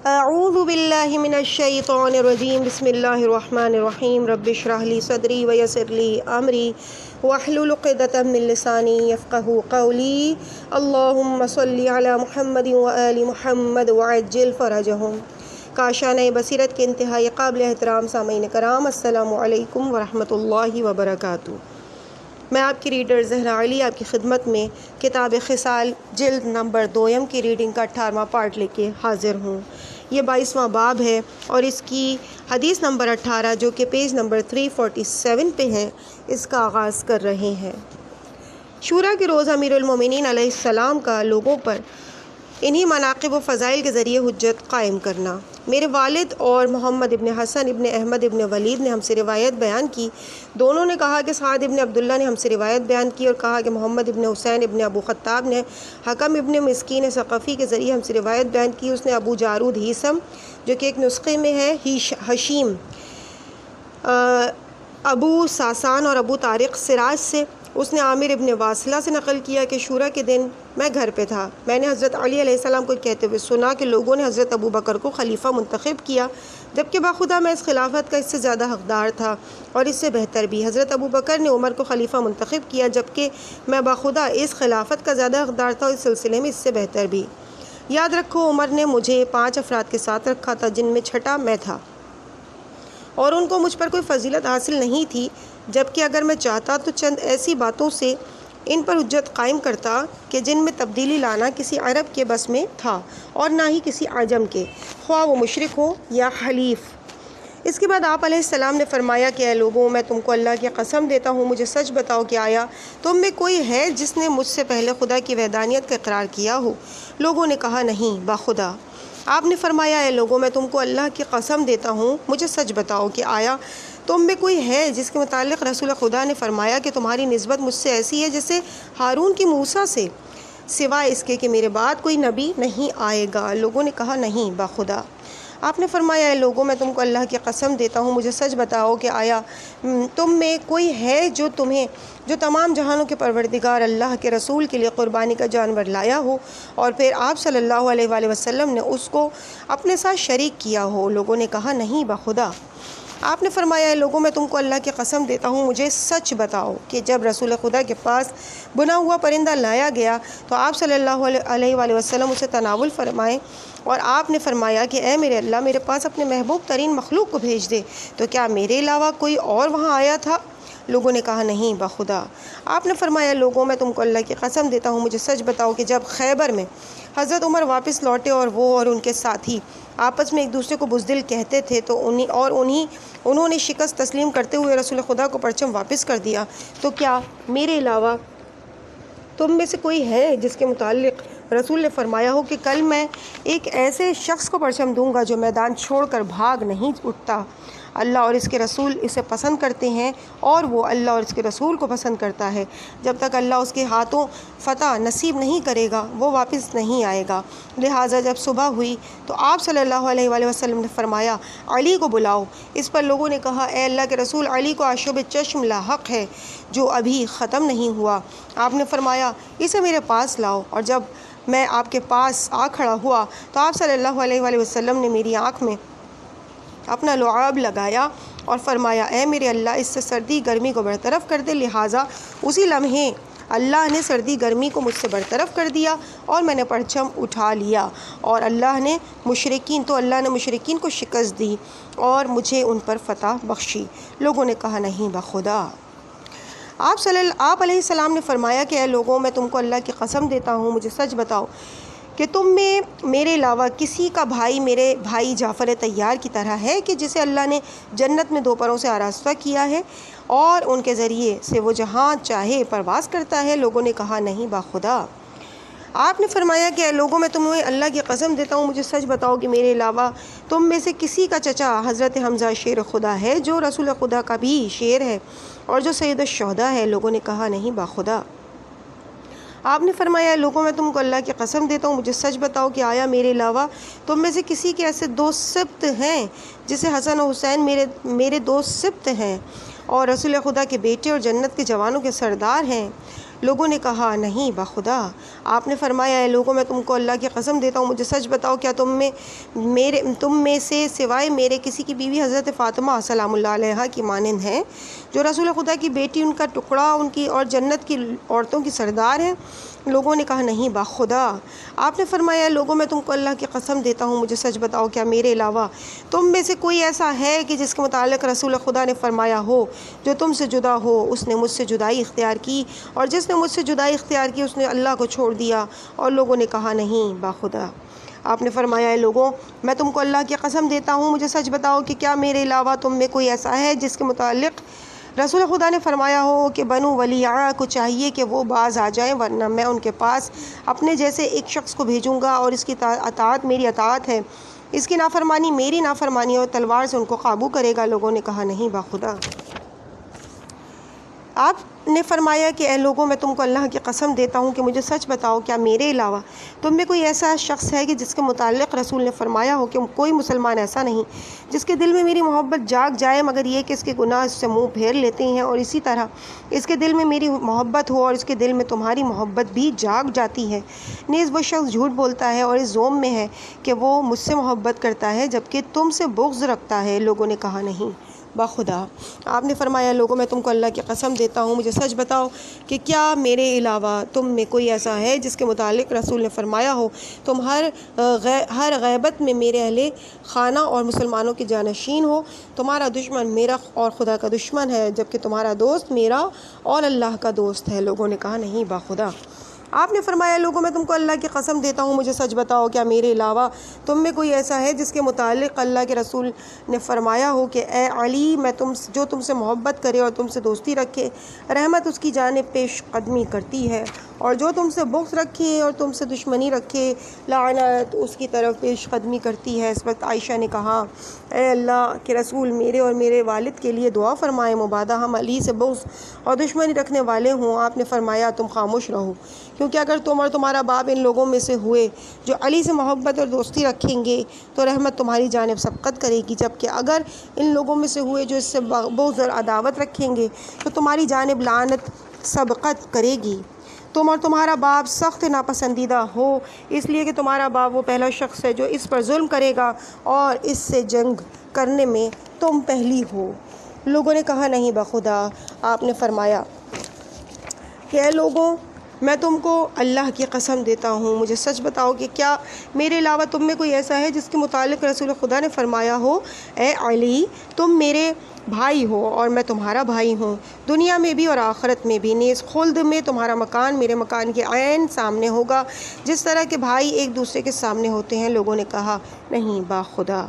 اعوذ باللہ من الشیطان الرجیم بسم اللہ الرحمن الرحیم رب اشرح لی صدری ویسر لی امری واحلل عقدۃ من لسانی یفقہوا قولی اللہم صلی علی محمد وآل محمد وعجل فرجہم۔ کاشانۂ بصیرت کے انتہائی قابل احترام سامعین کرام، السلام علیکم ورحمۃ اللہ وبرکاتہ۔ میں آپ کی ریڈر زہرا علی آپ کی خدمت میں کتاب خصال جلد نمبر 2 کی ریڈنگ کا 18واں پارٹ لے کے حاضر ہوں۔ یہ 22واں باب ہے اور اس کی حدیث نمبر 18 جو کہ پیج نمبر 347 پہ ہے، اس کا آغاز کر رہے ہیں۔ شورا کے روز امیر المومنین علیہ السلام کا لوگوں پر انہی مناقب و فضائل کے ذریعے حجت قائم کرنا۔ میرے والد اور محمد ابن حسن ابن احمد ابن ولید نے ہم سے روایت بیان کی۔ دونوں نے کہا کہ سعد ابن عبداللہ نے ہم سے روایت بیان کی، اور کہا کہ محمد ابن حسین ابن ابو خطاب نے حکم ابن مسکین ثقفی کے ذریعے ہم سے روایت بیان کی۔ اس نے ابو جارود ہیثم، جو کہ ایک نسخے میں ہے حشیم، ابو ساسان اور ابو طارق سراج سے، اس نے عامر ابن واصلہ سے نقل کیا کہ شورا کے دن میں گھر پہ تھا، میں نے حضرت علی علیہ السلام کو کہتے ہوئے سنا کہ لوگوں نے حضرت ابو بکر کو خلیفہ منتخب کیا، جبکہ باخدا میں اس خلافت کا اس سے زیادہ حقدار تھا اور اس سے بہتر بھی۔ حضرت ابو بکر نے عمر کو خلیفہ منتخب کیا، جبکہ میں باخدا اس خلافت کا زیادہ حقدار تھا اور اس سلسلے میں اس سے بہتر بھی۔ یاد رکھو، عمر نے مجھے 5 افراد کے ساتھ رکھا تھا، جن میں چھٹا میں تھا، اور ان کو مجھ پر کوئی فضیلت حاصل نہیں تھی، جبکہ اگر میں چاہتا تو چند ایسی باتوں سے ان پر حجت قائم کرتا کہ جن میں تبدیلی لانا کسی عرب کے بس میں تھا اور نہ ہی کسی عجم کے، خواہ وہ مشرک ہو یا حلیف۔ اس کے بعد آپ علیہ السلام نے فرمایا کہ اے لوگوں، میں تم کو اللہ کی قسم دیتا ہوں، مجھے سچ بتاؤ کہ آیا تم میں کوئی ہے جس نے مجھ سے پہلے خدا کی وحدانیت کا اقرار کیا ہو؟ لوگوں نے کہا نہیں، باخدا۔ آپ نے فرمایا اے لوگوں، میں تم کو اللہ کی قسم دیتا ہوں، مجھے سچ بتاؤ کہ آیا تم میں کوئی ہے جس کے متعلق رسول خدا نے فرمایا کہ تمہاری نسبت مجھ سے ایسی ہے جیسے ہارون کی موسیٰ سے، سوائے اس کے کہ میرے بعد کوئی نبی نہیں آئے گا؟ لوگوں نے کہا نہیں، باخدا۔ آپ نے فرمایا اے لوگوں، میں تم کو اللہ کی قسم دیتا ہوں، مجھے سچ بتاؤ کہ آیا تم میں کوئی ہے جو تمام جہانوں کے پروردگار اللہ کے رسول کے لیے قربانی کا جانور لایا ہو اور پھر آپ صلی اللہ علیہ وآلہ وسلم نے اس کو اپنے ساتھ شریک کیا ہو؟ لوگوں نے کہا نہیں، باخدا۔ آپ نے فرمایا اے لوگوں، میں تم کو اللہ کی قسم دیتا ہوں، مجھے سچ بتاؤ کہ جب رسول خدا کے پاس بنا ہوا پرندہ لایا گیا تو آپ صلی اللہ علیہ وآلہ وسلم اسے تناول فرمائے، اور آپ نے فرمایا کہ اے میرے اللہ، میرے پاس اپنے محبوب ترین مخلوق کو بھیج دے، تو کیا میرے علاوہ کوئی اور وہاں آیا تھا؟ لوگوں نے کہا نہیں، باخدا۔ آپ نے فرمایا لوگوں، میں تم کو اللہ کی قسم دیتا ہوں، مجھے سچ بتاؤ کہ جب خیبر میں حضرت عمر واپس لوٹے اور وہ اور ان کے ساتھی آپس میں ایک دوسرے کو بزدل کہتے تھے تو انہوں نے شکست تسلیم کرتے ہوئے رسول خدا کو پرچم واپس کر دیا، تو کیا میرے علاوہ تم میں سے کوئی ہے جس کے متعلق رسول نے فرمایا ہو کہ کل میں ایک ایسے شخص کو پرچم دوں گا جو میدان چھوڑ کر بھاگ نہیں اٹھتا؟ اللہ اور اس کے رسول اسے پسند کرتے ہیں اور وہ اللہ اور اس کے رسول کو پسند کرتا ہے۔ جب تک اللہ اس کے ہاتھوں فتح نصیب نہیں کرے گا وہ واپس نہیں آئے گا۔ لہٰذا جب صبح ہوئی تو آپ صلی اللہ علیہ وآلہ وسلم نے فرمایا علی کو بلاؤ۔ اس پر لوگوں نے کہا اے اللہ کے رسول، علی کو آشوب چشم لاحق ہے جو ابھی ختم نہیں ہوا۔ آپ نے فرمایا اسے میرے پاس لاؤ، اور جب میں آپ کے پاس آ کھڑا ہوا تو آپ صلی اللہ علیہ وآلہ وسلم نے میری آنکھ میں اپنا لعاب لگایا اور فرمایا اے میرے اللہ، اس سے سردی گرمی کو برطرف کر دے۔ لہٰذا اسی لمحے اللہ نے سردی گرمی کو مجھ سے برطرف کر دیا اور میں نے پرچم اٹھا لیا، اور اللہ نے مشرکین کو شکست دی اور مجھے ان پر فتح بخشی۔ لوگوں نے کہا نہیں، باخدا۔ آپ علیہ السلام نے فرمایا کہ اے لوگوں، میں تم کو اللہ کی قسم دیتا ہوں، مجھے سچ بتاؤ کہ تم میں میرے علاوہ کسی کا بھائی میرے بھائی جعفر طیار کی طرح ہے کہ جسے اللہ نے جنت میں 2 پروں سے آراستہ کیا ہے اور ان کے ذریعے سے وہ جہاں چاہے پرواز کرتا ہے؟ لوگوں نے کہا نہیں، باخدا۔ آپ نے فرمایا کہ اے لوگوں، میں تمہیں اللہ کی قسم دیتا ہوں، مجھے سچ بتاؤ کہ میرے علاوہ تم میں سے کسی کا چچا حضرت حمزہ شیر خدا ہے جو رسول خدا کا بھی شیر ہے اور جو سید الشہداء ہے؟ لوگوں نے کہا نہیں، باخدا۔ آپ نے فرمایا لوگوں، میں تم کو اللہ کی قسم دیتا ہوں، مجھے سچ بتاؤ کہ آیا میرے علاوہ تم میں سے کسی کے ایسے 2 سبط ہیں جسے حسن و حسین میرے 2 سبط ہیں اور رسول خدا کے بیٹے اور جنت کے جوانوں کے سردار ہیں؟ لوگوں نے کہا نہیں بخدا۔ آپ نے فرمایا اے لوگوں میں تم کو اللہ کی قسم دیتا ہوں مجھے سچ بتاؤ کیا تم میں سے سوائے میرے کسی کی بیوی حضرت فاطمہ سلام اللہ علیہا کی مانند ہیں جو رسول خدا کی بیٹی ان کا ٹکڑا ان کی اور جنت کی عورتوں کی سردار ہیں؟ لوگوں نے کہا نہیں بخدا۔ آپ نے فرمایا لوگوں میں تم کو اللہ کی قسم دیتا ہوں مجھے سچ بتاؤ کیا میرے علاوہ تم میں سے کوئی ایسا ہے کہ جس کے متعلق رسول خدا نے فرمایا ہو جو تم سے جدا ہو اس نے مجھ سے جدائی اختیار کی، اور جس نے مجھ سے جدائی اختیار کی اس نے اللہ کو چھوڑ دیا؟ اور لوگوں نے کہا نہیں بخدا۔ آپ نے فرمایا اے لوگوں میں تم کو اللہ کی قسم دیتا ہوں مجھے سچ بتاؤ کہ کیا میرے علاوہ تم میں کوئی ایسا ہے جس کے متعلق رسول خدا نے فرمایا ہو کہ بنو ولیعہ کو چاہیے کہ وہ باز آ جائیں ورنہ میں ان کے پاس اپنے جیسے ایک شخص کو بھیجوں گا اور اس کی اطاعت میری اطاعت ہے، اس کی نافرمانی میری نافرمانی، اور تلوار سے ان کو قابو کرے گا؟ لوگوں نے کہا نہیں بخدا۔ آپ نے فرمایا کہ اے لوگوں میں تم کو اللہ کی قسم دیتا ہوں کہ مجھے سچ بتاؤ کیا میرے علاوہ تم میں کوئی ایسا شخص ہے کہ جس کے متعلق رسول نے فرمایا ہو کہ کوئی مسلمان ایسا نہیں جس کے دل میں میری محبت جاگ جائے مگر یہ کہ اس کے گناہ اس سے منہ پھیر لیتے ہیں، اور اسی طرح اس کے دل میں میری محبت ہو اور اس کے دل میں تمہاری محبت بھی جاگ جاتی ہے۔ نیز وہ شخص جھوٹ بولتا ہے اور اس ظلم میں ہے کہ وہ مجھ سے محبت کرتا ہے جبکہ تم سے بغض رکھتا ہے؟ لوگوں نے کہا نہیں بخدا۔ آپ نے فرمایا لوگوں میں تم کو اللہ کی قسم دیتا ہوں مجھے سچ بتاؤ کہ کیا میرے علاوہ تم میں کوئی ایسا ہے جس کے متعلق رسول نے فرمایا ہو تم ہر غیبت میں میرے اہل خانہ اور مسلمانوں کے جانشین ہو، تمہارا دشمن میرا اور خدا کا دشمن ہے جبکہ تمہارا دوست میرا اور اللہ کا دوست ہے؟ لوگوں نے کہا نہیں بخدا۔ آپ نے فرمایا لوگوں میں تم کو اللہ کی قسم دیتا ہوں مجھے سچ بتاؤ کیا میرے علاوہ تم میں کوئی ایسا ہے جس کے متعلق اللہ کے رسول نے فرمایا ہو کہ اے علی جو تم سے محبت کرے اور تم سے دوستی رکھے رحمت اس کی جانب پیش قدمی کرتی ہے، اور جو تم سے بغض رکھے اور تم سے دشمنی رکھے لعنت اس کی طرف پیش قدمی کرتی ہے؟ اس وقت عائشہ نے کہا اے اللہ کے رسول میرے اور میرے والد کے لیے دعا فرمائے مبادہ ہم علی سے بغض اور دشمنی رکھنے والے ہوں۔ آپ نے فرمایا تم خاموش رہو کیونکہ اگر تم اور تمہارا باپ ان لوگوں میں سے ہوئے جو علی سے محبت اور دوستی رکھیں گے تو رحمت تمہاری جانب سبقت کرے گی، جبکہ اگر ان لوگوں میں سے ہوئے جو اس سے بغض اور عداوت رکھیں گے تو تمہاری جانب لعنت سبقت کرے گی۔ تم اور تمہارا باپ سخت ناپسندیدہ ہو اس لیے کہ تمہارا باپ وہ پہلا شخص ہے جو اس پر ظلم کرے گا اور اس سے جنگ کرنے میں تم پہلی ہو۔ لوگوں نے کہا نہیں بخدا۔ آپ نے فرمایا کہ اے لوگوں میں تم کو اللہ کی قسم دیتا ہوں مجھے سچ بتاؤ کہ کیا میرے علاوہ تم میں کوئی ایسا ہے جس کے متعلق رسول خدا نے فرمایا ہو اے علی تم میرے بھائی ہو اور میں تمہارا بھائی ہوں، دنیا میں بھی اور آخرت میں بھی، نیز خلد میں تمہارا مکان میرے مکان کے عین سامنے ہوگا جس طرح کہ بھائی ایک دوسرے کے سامنے ہوتے ہیں؟ لوگوں نے کہا نہیں بخدا۔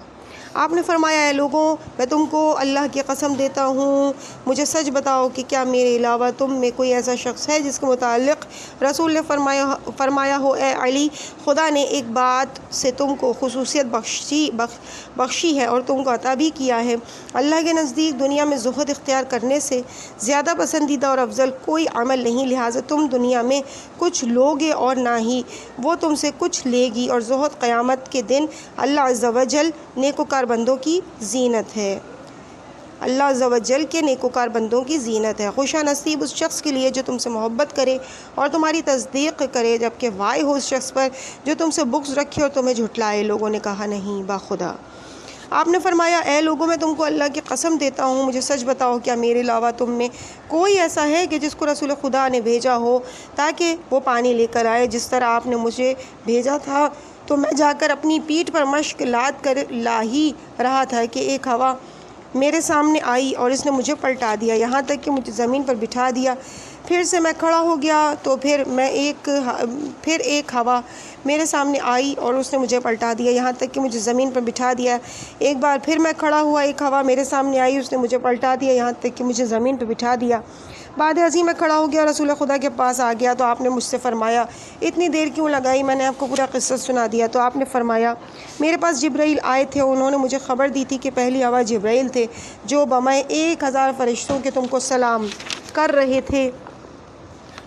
آپ نے فرمایا اے لوگوں میں تم کو اللہ کی قسم دیتا ہوں مجھے سچ بتاؤ کہ کیا میرے علاوہ تم میں کوئی ایسا شخص ہے جس کے متعلق رسول نے فرمایا ہو اے علی خدا نے ایک بات سے تم کو خصوصیت بخشی ہے اور تم کو عطا بھی کیا ہے، اللہ کے نزدیک دنیا میں زہد اختیار کرنے سے زیادہ پسندیدہ اور افضل کوئی عمل نہیں، لہٰذا تم دنیا میں کچھ لوگے اور نہ ہی وہ تم سے کچھ لے گی، اور زہد قیامت کے دن اللہ عز و جل نیکوکار بندوں کی زینت ہے، اللہ عز و جل کے نیکوکار بندوں کی زینت ہے۔ خوشا نصیب اس شخص کے لیے جو تم سے محبت کرے اور تمہاری تصدیق کرے، جبکہ وائے ہو اس شخص پر جو تم سے بغض رکھے اور تمہیں جھٹلائے۔ لوگوں نے کہا نہیں بخدا۔ آپ نے فرمایا اے لوگوں میں تم کو اللہ کی قسم دیتا ہوں مجھے سچ بتاؤ کیا میرے علاوہ تم میں کوئی ایسا ہے کہ جس کو رسول خدا نے بھیجا ہو تاکہ وہ پانی لے کر آئے جس طرح آپ نے مجھے بھیجا تھا؟ تو میں جا کر اپنی پیٹھ پر مشک لاد کر لا ہی رہا تھا کہ ایک ہوا میرے سامنے آئی اور اس نے مجھے پلٹا دیا یہاں تک کہ مجھے زمین پر بٹھا دیا، پھر سے میں کھڑا ہو گیا تو پھر ایک ہوا میرے سامنے آئی اور اس نے مجھے پلٹا دیا یہاں تک کہ مجھے زمین پر بٹھا دیا، ایک بار پھر میں کھڑا ہوا، ایک ہوا میرے سامنے آئی اس نے مجھے پلٹا دیا یہاں تک کہ مجھے زمین پہ بٹھا دیا۔ بعد ازیں میں کھڑا ہو گیا، رسول خدا کے پاس آ گیا تو آپ نے مجھ سے فرمایا اتنی دیر کیوں لگائی؟ میں نے آپ کو پورا قصہ سنا دیا تو آپ نے فرمایا میرے پاس جبرائیل آئے تھے، انہوں نے مجھے خبر دی تھی کہ پہلی ہوا جبرائیل تھے جو بمائے 1000 فرشتوں کے تم کو سلام کر رہے تھے،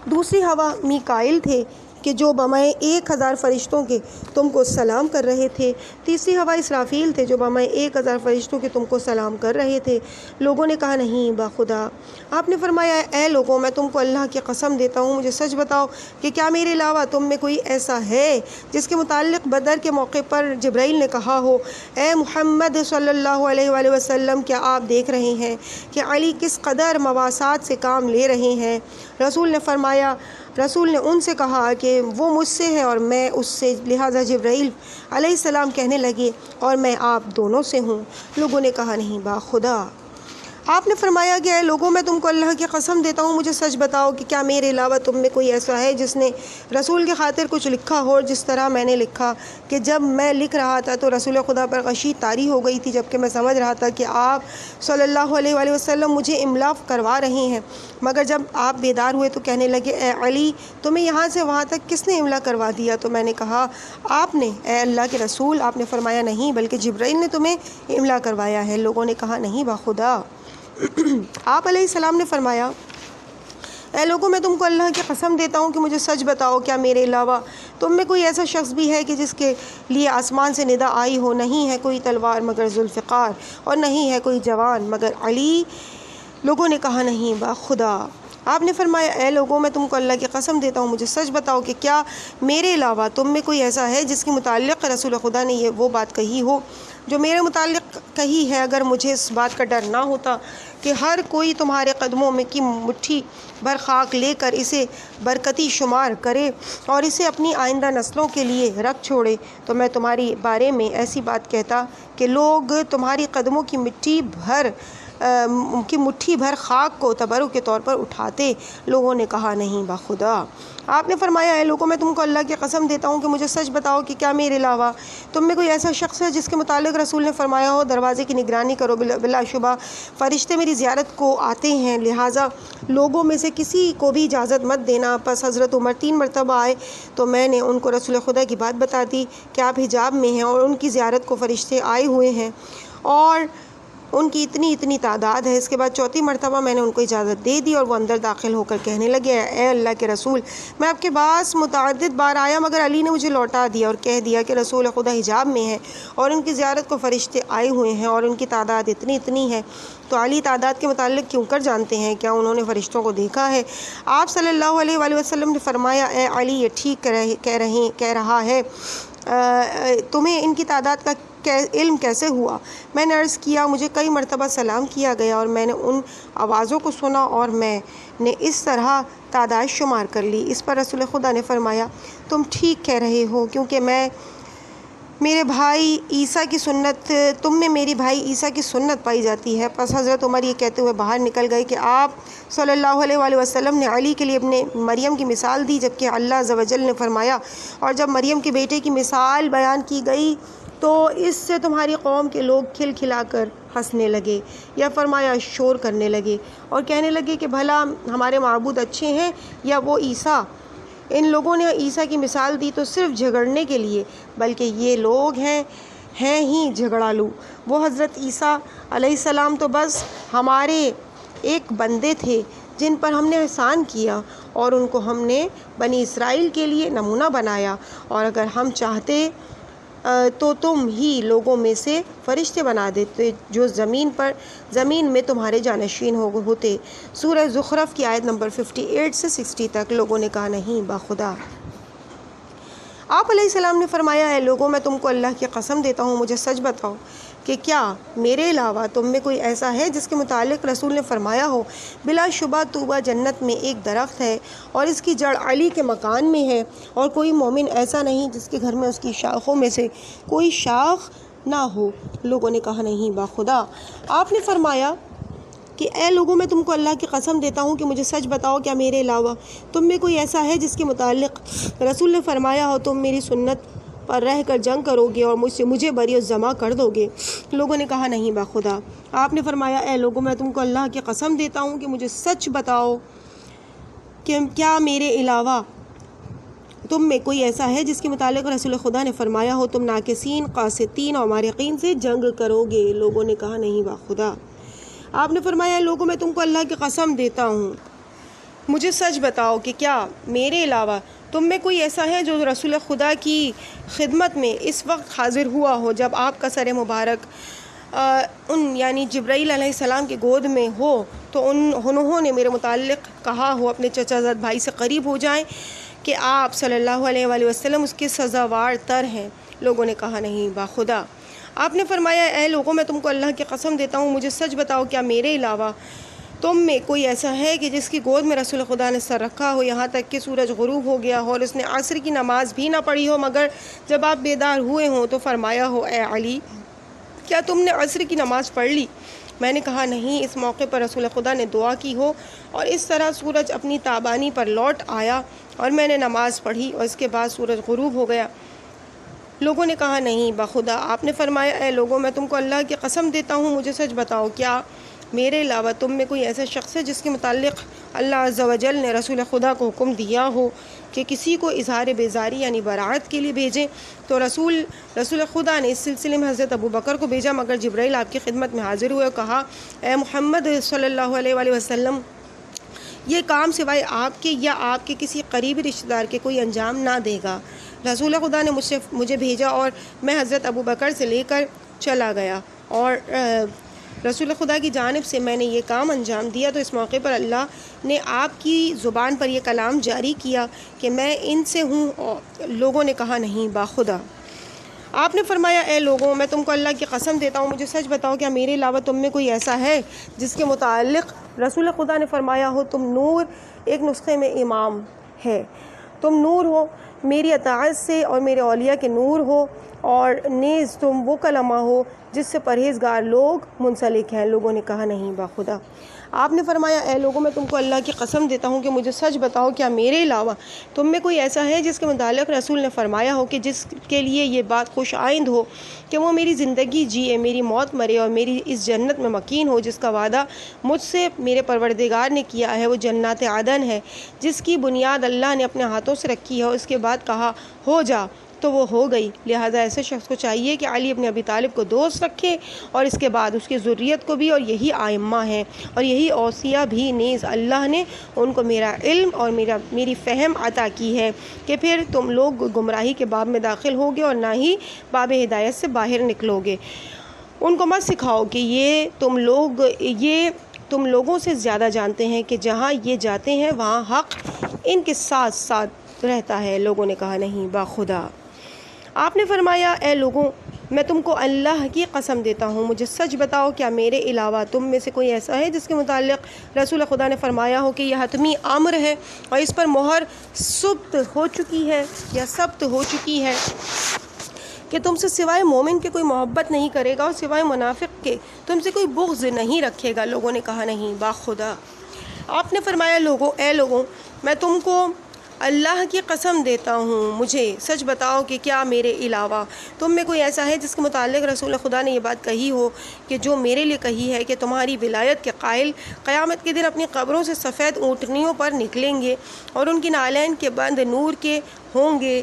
دوسری ہوا میکائیل تھے کہ جو بمائے 1000 فرشتوں کے تم کو سلام کر رہے تھے۔ تیسری ہوا اسرافیل تھے جو بمائے 1000 فرشتوں کے تم کو سلام کر رہے تھے۔ لوگوں نے کہا نہیں باخدا۔ آپ نے فرمایا اے لوگوں میں تم کو اللہ کی قسم دیتا ہوں، مجھے سچ بتاؤ کہ کیا میرے علاوہ تم میں کوئی ایسا ہے جس کے متعلق بدر کے موقع پر جبرائیل نے کہا ہو اے محمد صلی اللہ علیہ وآلہ وسلم، کیا آپ دیکھ رہے ہیں کہ علی کس قدر مواسات سے کام لے رہے ہیں؟ رسول نے ان سے کہا کہ وہ مجھ سے ہے اور میں اس سے، لہٰذا جبرائیل علیہ السلام کہنے لگے اور میں آپ دونوں سے ہوں۔ لوگوں نے کہا نہیں باخدا۔ آپ نے فرمایا کہ اے لوگوں میں تم کو اللہ کی قسم دیتا ہوں، مجھے سچ بتاؤ کہ کیا میرے علاوہ تم میں کوئی ایسا ہے جس نے رسول کی خاطر کچھ لکھا ہو، جس طرح میں نے لکھا کہ جب میں لکھ رہا تھا تو رسول خدا پر غشی طاری ہو گئی تھی، جبکہ میں سمجھ رہا تھا کہ آپ صلی اللہ علیہ وآلہ وسلم مجھے املا کروا رہے ہیں، مگر جب آپ بیدار ہوئے تو کہنے لگے اے علی، تمہیں یہاں سے وہاں تک کس نے املا کروا دیا؟ تو میں نے کہا آپ نے اے اللہ کے رسول۔ آپ نے فرمایا نہیں، بلکہ جبرائیل نے تمہیں املا کروایا ہے۔ لوگوں نے کہا نہیں باخدا۔ آپ علیہ السلام نے فرمایا اے لوگوں میں تم کو اللہ کی قسم دیتا ہوں کہ مجھے سچ بتاؤ کیا میرے علاوہ تم میں کوئی ایسا شخص بھی ہے کہ جس کے لیے آسمان سے ندا آئی ہو؟ نہیں ہے کوئی تلوار مگر ذوالفقار، اور نہیں ہے کوئی جوان مگر علی۔ لوگوں نے کہا نہیں باخدا۔ آپ نے فرمایا اے لوگوں میں تم کو اللہ کی قسم دیتا ہوں، مجھے سچ بتاؤ کہ کیا میرے علاوہ تم میں کوئی ایسا ہے جس کے متعلق رسول خدا نے یہ وہ بات کہی ہو جو میرے متعلق کہی ہے؟ اگر مجھے اس بات کا ڈر نہ ہوتا کہ ہر کوئی تمہارے قدموں میں کی مٹھی بھر خاک لے کر اسے برکتی شمار کرے اور اسے اپنی آئندہ نسلوں کے لیے رکھ چھوڑے، تو میں تمہاری بارے میں ایسی بات کہتا کہ لوگ تمہاری قدموں کی مٹھی بھر خاک کو تبرک کے طور پر اٹھاتے۔ لوگوں نے کہا نہیں باخدا۔ آپ نے فرمایا اے لوگوں میں تم کو اللہ کی قسم دیتا ہوں کہ مجھے سچ بتاؤ کہ کیا میرے علاوہ تم میں کوئی ایسا شخص ہے جس کے متعلق رسول نے فرمایا ہو دروازے کی نگرانی کرو، بلا شبہ فرشتے میری زیارت کو آتے ہیں، لہٰذا لوگوں میں سے کسی کو بھی اجازت مت دینا۔ پس حضرت عمر 3 مرتبہ آئے تو میں نے ان کو رسول خدا کی بات بتا دی کہ آپ حجاب میں ہیں اور ان کی زیارت کو فرشتے آئے ہوئے ہیں اور ان کی اتنی تعداد ہے۔ اس کے بعد 4 مرتبہ میں نے ان کو اجازت دے دی اور وہ اندر داخل ہو کر کہنے لگے اے اللہ کے رسول، میں آپ کے پاس متعدد بار آیا مگر علی نے مجھے لوٹا دیا اور کہہ دیا کہ رسول خدا حجاب میں ہے اور ان کی زیارت کو فرشتے آئے ہوئے ہیں اور ان کی تعداد اتنی ہے۔ تو علی تعداد کے متعلق کیوں کر جانتے ہیں؟ کیا انہوں نے فرشتوں کو دیکھا ہے؟ آپ صلی اللہ علیہ وآلہ وسلم نے فرمایا اے علی، یہ ٹھیک کہہ رہا ہے، تمہیں ان کی تعداد کا علم کیسے ہوا؟ میں نے عرض کیا مجھے کئی مرتبہ سلام کیا گیا اور میں نے ان آوازوں کو سنا اور میں نے اس طرح تعداد شمار کر لی۔ اس پر رسول خدا نے فرمایا تم ٹھیک کہہ رہے ہو، کیونکہ میرے بھائی عیسیٰ کی سنت، تم میں میری بھائی عیسیٰ کی سنت پائی جاتی ہے۔ پس حضرت عمر یہ کہتے ہوئے باہر نکل گئے کہ آپ صلی اللہ علیہ وآلہ وسلم نے علی کے لیے ابن مریم کی مثال دی، جبکہ اللہ عز و جل نے فرمایا اور جب مریم کے بیٹے کی مثال بیان کی گئی تو اس سے تمہاری قوم کے لوگ کھلا کر ہنسنے لگے، یا فرمایا شور کرنے لگے اور کہنے لگے کہ بھلا ہمارے معبود اچھے ہیں یا وہ عیسیٰ؟ ان لوگوں نے عیسیٰ کی مثال دی تو صرف جھگڑنے کے لیے، بلکہ یہ لوگ ہیں ہی جھگڑالو۔ وہ حضرت عیسیٰ علیہ السلام تو بس ہمارے ایک بندے تھے جن پر ہم نے احسان کیا اور ان کو ہم نے بنی اسرائیل کے لیے نمونہ بنایا، اور اگر ہم چاہتے تو تم ہی لوگوں میں سے فرشتے بنا دیتے جو زمین میں تمہارے جانشین ہوتے۔ سورہ زخرف کی آیت نمبر 58 سے 60 تک۔ لوگوں نے کہا نہیں باخدا۔ آپ علیہ السلام نے فرمایا اے لوگوں میں تم کو اللہ کی قسم دیتا ہوں، مجھے سچ بتاؤ کہ کیا میرے علاوہ تم میں کوئی ایسا ہے جس کے متعلق رسول نے فرمایا ہو بلا شبہ طوبہ جنت میں ایک درخت ہے اور اس کی جڑ علی کے مکان میں ہے، اور کوئی مومن ایسا نہیں جس کے گھر میں اس کی شاخوں میں سے کوئی شاخ نہ ہو۔ لوگوں نے کہا نہیں باخدا۔ آپ نے فرمایا کہ اے لوگوں میں تم کو اللہ کی قسم دیتا ہوں کہ مجھے سچ بتاؤ کیا میرے علاوہ تم میں کوئی ایسا ہے جس کے متعلق رسول نے فرمایا ہو تم میری سنت پر رہ کر جنگ کرو گے اور مجھے بری الزما کر دو گے؟ لوگوں نے کہا نہیں باخدا۔ آپ نے فرمایا اے لوگوں میں تم کو اللہ کی قسم دیتا ہوں کہ مجھے سچ بتاؤ کہ کیا میرے علاوہ تم میں کوئی ایسا ہے جس کے متعلق رسول خدا نے فرمایا ہو تم ناقصین، قاسطین اور مارقین سے جنگ کرو گے؟ لوگوں نے کہا نہیں باخدا۔ آپ نے فرمایا لوگوں میں تم کو اللہ کی قسم دیتا ہوں مجھے سچ بتاؤ کہ کیا میرے علاوہ تم میں کوئی ایسا ہے جو رسول خدا کی خدمت میں اس وقت حاضر ہوا ہو جب آپ کا سر مبارک یعنی جبرائیل علیہ السلام کی گود میں ہو، تو انہوں نے میرے متعلق کہا ہو اپنے چچا زاد بھائی سے قریب ہو جائیں کہ آپ صلی اللہ علیہ وآلہ وسلم اس کے سزاوار تر ہیں؟ لوگوں نے کہا نہیں باخدا۔ آپ نے فرمایا اے لوگوں میں تم کو اللہ کی قسم دیتا ہوں، مجھے سچ بتاؤ کیا میرے علاوہ تم میں کوئی ایسا ہے کہ جس کی گود میں رسول خدا نے سر رکھا ہو یہاں تک کہ سورج غروب ہو گیا ہو اور اس نے عصر کی نماز بھی نہ پڑھی ہو، مگر جب آپ بیدار ہوئے ہوں تو فرمایا ہو اے علی کیا تم نے عصر کی نماز پڑھ لی؟ میں نے کہا نہیں۔ اس موقع پر رسول خدا نے دعا کی ہو اور اس طرح سورج اپنی تابانی پر لوٹ آیا اور میں نے نماز پڑھی اور اس کے بعد سورج غروب ہو گیا۔ لوگوں نے کہا نہیں باخدا۔ آپ نے فرمایا اے لوگوں میں تم کو اللہ کی قسم دیتا ہوں، مجھے سچ بتاؤ کیا میرے علاوہ تم میں کوئی ایسا شخص ہے جس کے متعلق اللہ عز و جل نے رسول خدا کو حکم دیا ہو کہ کسی کو اظہار بیزاری یعنی برات کے لیے بھیجیں؟ تو رسول خدا نے اس سلسلے میں حضرت ابو بکر کو بھیجا، مگر جبرائیل آپ کی خدمت میں حاضر ہوئے اور کہا اے محمد صلی اللہ علیہ وآلہ وسلم، یہ کام سوائے آپ کے یا آپ کے کسی قریبی رشتہ دار کے کوئی انجام نہ دے گا۔ رسول خدا نے مجھے بھیجا اور میں حضرت ابو بکر سے لے کر چلا گیا اور رسول خدا کی جانب سے میں نے یہ کام انجام دیا۔ تو اس موقع پر اللہ نے آپ کی زبان پر یہ کلام جاری کیا کہ میں ان سے ہوں، اور لوگوں نے کہا نہیں باخدا۔ آپ نے فرمایا اے لوگوں میں تم کو اللہ کی قسم دیتا ہوں، مجھے سچ بتاؤ کیا میرے علاوہ تم میں کوئی ایسا ہے جس کے متعلق رسول خدا نے فرمایا ہو تم نور ایک نسخے میں امام ہے، تم نور ہو میری اطاعت سے اور میرے اولیاء کے نور ہو، اور نیز تم وہ کلمہ ہو جس سے پرہیزگار لوگ منسلک ہیں؟ لوگوں نے کہا نہیں باخدا۔ آپ نے فرمایا اے لوگوں میں تم کو اللہ کی قسم دیتا ہوں کہ مجھے سچ بتاؤ کیا میرے علاوہ تم میں کوئی ایسا ہے جس کے متعلق رسول نے فرمایا ہو کہ جس کے لیے یہ بات خوش آئند ہو کہ وہ میری زندگی جیے، میری موت مرے اور میری اس جنت میں مکین ہو جس کا وعدہ مجھ سے میرے پروردگار نے کیا ہے، وہ جنات عدن ہے جس کی بنیاد اللہ نے اپنے ہاتھوں سے رکھی ہے، اور اس کے بعد کہا ہو جا تو وہ ہو گئی۔ لہٰذا ایسے شخص کو چاہیے کہ علی ابن ابی طالب کو دوست رکھے اور اس کے بعد اس کی ذریت کو بھی، اور یہی آئمہ ہیں اور یہی اوصیاء بھی نیز اللہ نے ان کو میرا علم اور میری فہم عطا کی ہے کہ پھر تم لوگ گمراہی کے باب میں داخل ہوگے اور نہ ہی باب ہدایت سے باہر نکلو گے۔ ان کو مت سکھاؤ کہ یہ تم لوگوں سے زیادہ جانتے ہیں کہ جہاں یہ جاتے ہیں وہاں حق ان کے ساتھ ساتھ رہتا ہے۔ لوگوں نے کہا نہیں باخدا۔ آپ نے فرمایا اے لوگوں میں تم کو اللہ کی قسم دیتا ہوں، مجھے سچ بتاؤ کیا میرے علاوہ تم میں سے کوئی ایسا ہے جس کے متعلق رسول خدا نے فرمایا ہو کہ یہ حتمی امر ہے اور اس پر مہر ثبت ہو چکی ہے یا ثبت ہو چکی ہے کہ تم سے سوائے مومن کے کوئی محبت نہیں کرے گا اور سوائے منافق کے تم سے کوئی بغض نہیں رکھے گا؟ لوگوں نے کہا نہیں باخدا۔ آپ نے فرمایا اے لوگوں میں تم کو اللہ کی قسم دیتا ہوں، مجھے سچ بتاؤ کہ کیا میرے علاوہ تم میں کوئی ایسا ہے جس کے متعلق رسول خدا نے یہ بات کہی ہو کہ جو میرے لیے کہی ہے کہ تمہاری ولایت کے قائل قیامت کے دن اپنی قبروں سے سفید اونٹنیوں پر نکلیں گے اور ان کی نالین کے بند نور کے ہوں گے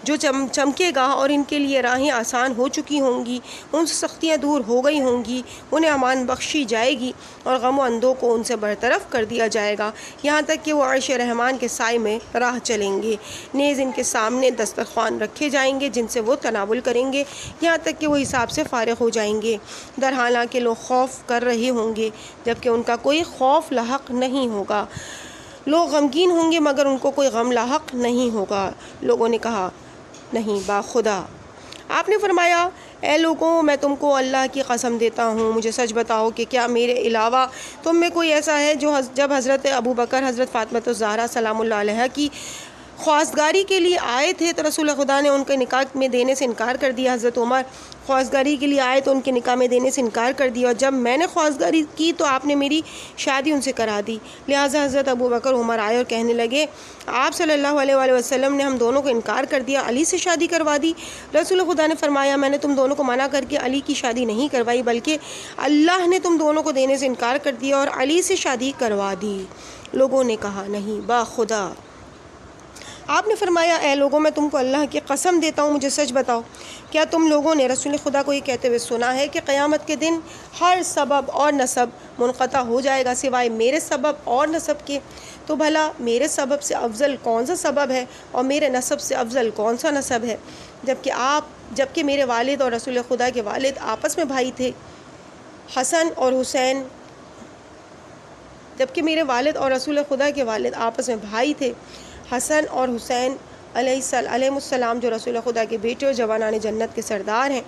جو چمکے گا، اور ان کے لیے راہیں آسان ہو چکی ہوں گی، ان سے سختیاں دور ہو گئی ہوں گی، انہیں امان بخشی جائے گی اور غم و اندوں کو ان سے برطرف کر دیا جائے گا، یہاں تک کہ وہ عرش رحمان کے سائے میں راہ چلیں گے۔ نیز ان کے سامنے دسترخوان رکھے جائیں گے جن سے وہ تناول کریں گے یہاں تک کہ وہ حساب سے فارغ ہو جائیں گے، در حالانکہ لوگ خوف کر رہے ہوں گے جبکہ ان کا کوئی خوف لاحق نہیں ہوگا، لوگ غمگین ہوں گے مگر ان کو کوئی غم لاحق نہیں ہوگا۔ لوگوں نے کہا نہیں باخدا۔ آپ نے فرمایا اے لوگوں میں تم کو اللہ کی قسم دیتا ہوں، مجھے سچ بتاؤ کہ کیا میرے علاوہ تم میں کوئی ایسا ہے جو جب حضرت ابو بکر حضرت فاطمہ الزہرا سلام اللہ علیہا کی خواستگاری کے لیے آئے تھے تو رسول خدا نے ان کے نکاح میں دینے سے انکار کر دیا، حضرت عمر خواستگاری کے لیے آئے تو ان کے نکاح میں دینے سے انکار کر دیا، اور جب میں نے خواستگاری کی تو آپ نے میری شادی ان سے کرا دی، لہٰذا حضرت ابو بکر عمر آئے اور کہنے لگے آپ صلی اللہ علیہ وآلہ وسلم نے ہم دونوں کو انکار کر دیا، علی سے شادی کروا دی۔ رسول خدا نے فرمایا میں نے تم دونوں کو منع کر کے علی کی شادی نہیں کروائی بلکہ اللہ نے تم دونوں کو دینے سے انکار کر دیا اور علی سے شادی کروا دی۔ لوگوں نے کہا نہیں باخدا۔ آپ نے فرمایا اے لوگوں میں تم کو اللہ کی قسم دیتا ہوں، مجھے سچ بتاؤ کیا تم لوگوں نے رسول خدا کو یہ کہتے ہوئے سنا ہے کہ قیامت کے دن ہر سبب اور نسب منقطع ہو جائے گا سوائے میرے سبب اور نسب کے؟ تو بھلا میرے سبب سے افضل کون سا سبب ہے اور میرے نسب سے افضل کون سا نسب ہے؟ جبکہ میرے والد اور رسول خدا کے والد آپس میں بھائی تھے، حسن اور حسین، جبکہ میرے والد اور رسول خدا کے والد آپس میں بھائی تھے، حسن اور حسین علیہ السلام جو رسول خدا کے بیٹے اور جوانان جنت کے سردار ہیں،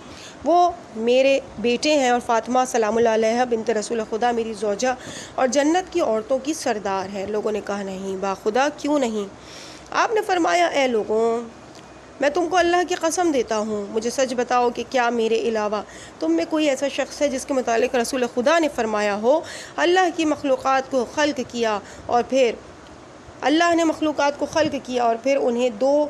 وہ میرے بیٹے ہیں، اور فاطمہ سلام اللہ علیہ بنت رسول خدا میری زوجہ اور جنت کی عورتوں کی سردار ہے۔ لوگوں نے کہا نہیں باخدا کیوں نہیں؟ آپ نے فرمایا اے لوگوں، میں تم کو اللہ کی قسم دیتا ہوں، مجھے سچ بتاؤ کہ کیا میرے علاوہ تم میں کوئی ایسا شخص ہے جس کے متعلق رسول خدا نے فرمایا ہو اللہ کی مخلوقات کو خلق کیا اور پھر اللہ نے مخلوقات کو خلق کیا اور پھر انہیں دو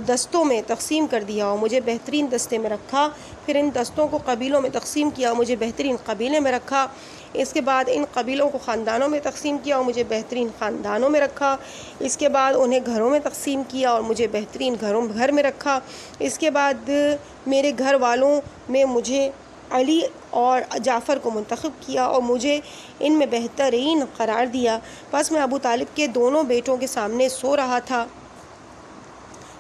دستوں میں تقسیم کر دیا اور مجھے بہترین دستے میں رکھا، پھر ان دستوں کو قبیلوں میں تقسیم کیا اور مجھے بہترین قبیلے میں رکھا، اس کے بعد ان قبیلوں کو خاندانوں میں تقسیم کیا اور مجھے بہترین خاندانوں میں رکھا، اس کے بعد انہیں گھروں میں تقسیم کیا اور مجھے بہترین گھر میں رکھا، اس کے بعد میرے گھر والوں میں مجھے علی اور جعفر کو منتخب کیا اور مجھے ان میں بہترین قرار دیا۔ پس میں ابو طالب کے دونوں بیٹوں کے سامنے سو رہا تھا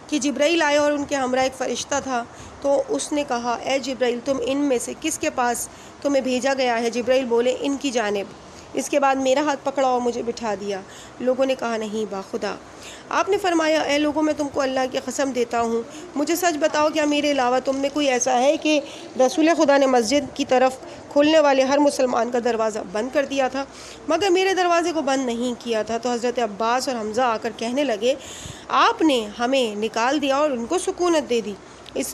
کہ جبرائیل آئے اور ان کے ہمراہ ایک فرشتہ تھا، تو اس نے کہا اے جبرائیل تم ان میں سے کس کے پاس تمہیں بھیجا گیا ہے؟ جبرائیل بولے ان کی جانب۔ اس کے بعد میرا ہاتھ پکڑا اور مجھے بٹھا دیا۔ لوگوں نے کہا نہیں باخدا۔ آپ نے فرمایا اے لوگوں میں تم کو اللہ کی قسم دیتا ہوں، مجھے سچ بتاؤ کیا میرے علاوہ تم میں کوئی ایسا ہے کہ رسول خدا نے مسجد کی طرف کھولنے والے ہر مسلمان کا دروازہ بند کر دیا تھا مگر میرے دروازے کو بند نہیں کیا تھا؟ تو حضرت عباس اور حمزہ آ کر کہنے لگے آپ نے ہمیں نکال دیا اور ان کو سکونت دے دی۔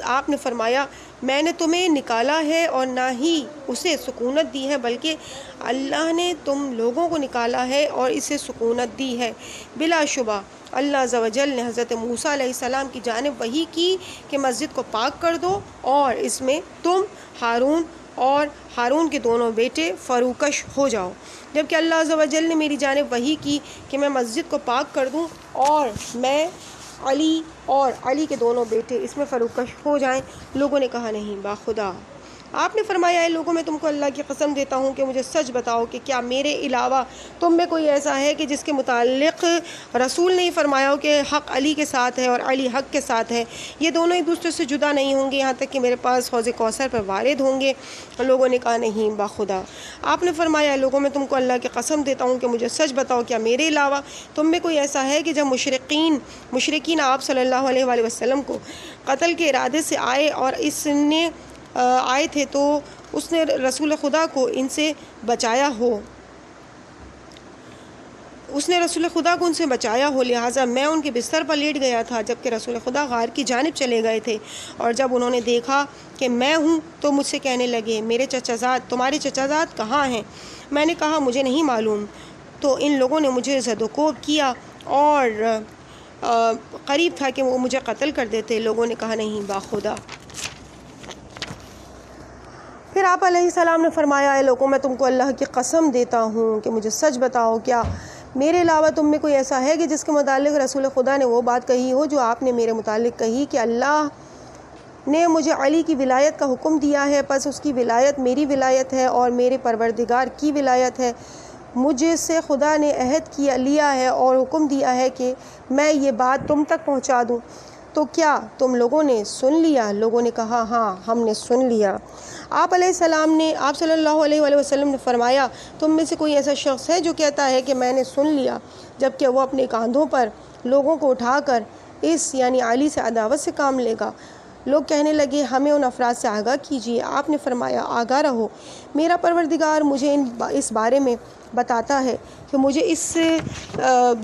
آپ نے فرمایا میں نے تمہیں نکالا ہے اور نہ ہی اسے سکونت دی ہے، بلکہ اللہ نے تم لوگوں کو نکالا ہے اور اسے سکونت دی ہے۔ بلا شبہ اللہ عز و جل نے حضرت موسیٰ علیہ السلام کی جانب وحی کی کہ مسجد کو پاک کر دو اور اس میں تم ہارون اور ہارون کے دونوں بیٹے فروکش ہو جاؤ، جبکہ اللہ عز و جل نے میری جانب وحی کی کہ میں مسجد کو پاک کر دوں اور میں علی اور علی کے دونوں بیٹے اس میں فروکش ہو جائیں۔ لوگوں نے کہا نہیں باخدا۔ آپ نے فرمایا اے لوگوں میں تم کو اللہ کی قسم دیتا ہوں کہ مجھے سچ بتاؤ کہ کیا میرے علاوہ تم میں کوئی ایسا ہے کہ جس کے متعلق رسول نے فرمایا ہو کہ حق علی کے ساتھ ہے اور علی حق کے ساتھ ہے، یہ دونوں ایک دوسرے سے جدا نہیں ہوں گے یہاں تک کہ میرے پاس حوض کوثر پر وارد ہوں گے؟ لوگوں نے کہا نہیں باخدا۔ آپ نے فرمایا اے لوگوں میں تم کو اللہ کی قسم دیتا ہوں کہ مجھے سچ بتاؤ کیا میرے علاوہ تم میں کوئی ایسا ہے کہ جب مشرکین آپ صلی اللہ علیہ وآلہ وسلم کو قتل کے ارادے سے آئے اور آئے تھے تو اس نے رسول خدا کو ان سے بچایا ہو، لہٰذا میں ان کے بستر پر لیٹ گیا تھا جبکہ رسول خدا غار کی جانب چلے گئے تھے، اور جب انہوں نے دیکھا کہ میں ہوں تو مجھ سے کہنے لگے تمہارے چچا زاد کہاں ہیں؟ میں نے کہا مجھے نہیں معلوم، تو ان لوگوں نے مجھے زد و کوب کیا اور قریب تھا کہ وہ مجھے قتل کر دیتے۔ لوگوں نے کہا نہیں باخدا۔ پھر آپ علیہ السلام نے فرمایا اے لوگوں میں تم کو اللہ کی قسم دیتا ہوں کہ مجھے سچ بتاؤ کیا میرے علاوہ تم میں کوئی ایسا ہے کہ جس کے متعلق رسول خدا نے وہ بات کہی ہو جو آپ نے میرے متعلق کہی کہ اللہ نے مجھے علی کی ولایت کا حکم دیا ہے، پس اس کی ولایت میری ولایت ہے اور میرے پروردگار کی ولایت ہے۔ مجھ سے خدا نے عہد لیا ہے اور حکم دیا ہے کہ میں یہ بات تم تک پہنچا دوں، تو کیا تم لوگوں نے سن لیا؟ لوگوں نے کہا ہاں ہم نے سن لیا۔ آپ صلی اللہ علیہ وآلہ وسلم نے فرمایا تم میں سے کوئی ایسا شخص ہے جو کہتا ہے کہ میں نے سن لیا، جبکہ وہ اپنے کاندھوں پر لوگوں کو اٹھا کر یعنی علی سے عداوت سے کام لے گا۔ لوگ کہنے لگے ہمیں ان افراد سے آگاہ کیجیے۔ آپ نے فرمایا آگاہ رہو، میرا پروردگار مجھے اس بارے میں بتاتا ہے کہ مجھے اس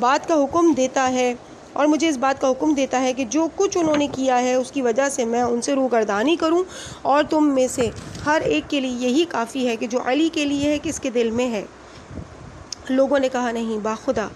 بات کا حکم دیتا ہے اور مجھے اس بات کا حکم دیتا ہے کہ جو کچھ انہوں نے کیا ہے اس کی وجہ سے میں ان سے روگردانی کروں، اور تم میں سے ہر ایک کے لیے یہی کافی ہے کہ جو علی کے لیے ہے کس کے دل میں ہے۔ لوگوں نے کہا نہیں باخدا۔